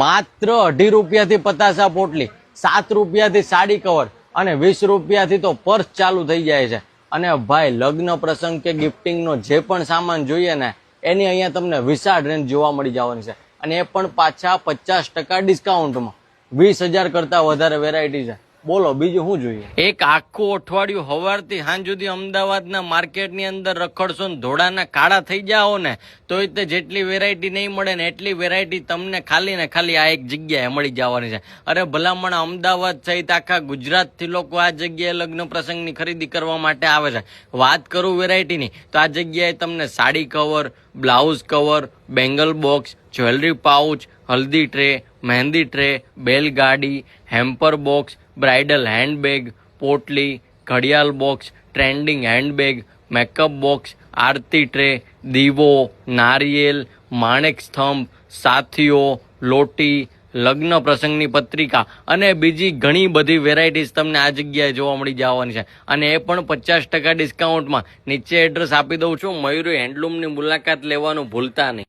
માત્ર 2.5 રૂપિયાથી પતાસા પોટલી, 7 રૂપિયાથી સાડી કવર અને 20 રૂપિયાથી તો પર્સ ચાલુ થઈ જાય છે। અને ભાઈ લગ્ન પ્રસંગ કે ગિફ્ટિંગનો જે પણ સામાન જોઈએ ને એની અહીંયા તમને વિશાળ રેન્જ જોવા મળી જવાની છે, અને એ પણ પાછા 50% ડિસ્કાઉન્ટમાં। 20,000 કરતા વધારે વેરાયટી છે। બોલો બીજું શું જોઈએ? એક આખું અઠવાડિયું સવારથી સાંજ સુધી અમદાવાદના માર્કેટની અંદર રખડશો ને ધોળાના કાળા થઈ જાઓ ને તોય તે જેટલી વેરાયટી નહીં મળે ને એટલી વેરાયટી તમને ખાલી ને ખાલી આ એક જગ્યાએ મળી જવાની છે। અરે ભલામણ અમદાવાદ સહિત આખા ગુજરાતથી લોકો આ જગ્યાએ લગ્ન પ્રસંગની ખરીદી કરવા માટે આવે છે। વાત કરું વેરાયટીની તો આ જગ્યાએ તમને sari cover, blouse cover, bangle box, jewellery pouch, haldi tray, mehndi tray, બેલગાડી, હેમ્પર બોક્સ, બ્રાઇડલ હેન્ડબેગ, પોટલી, ઘડિયાળ box, trending handbag, makeup box, aarti tray, દીવો, નારિયેલ, માણેક સ્તંભ, સાથીઓ, લોટી, લગ્ન પ્રસંગની પત્રિકા અને બીજી ઘણી બધી વેરાયટીઝ તમને આ જગ્યાએ જોવા મળી જવાની છે, અને એ પણ 50% ડિસ્કાઉન્ટમાં। નીચે એડ્રેસ આપી દઉં છું, મયુરી હેન્ડલૂમની મુલાકાત લેવાનું ભૂલતા નહીં।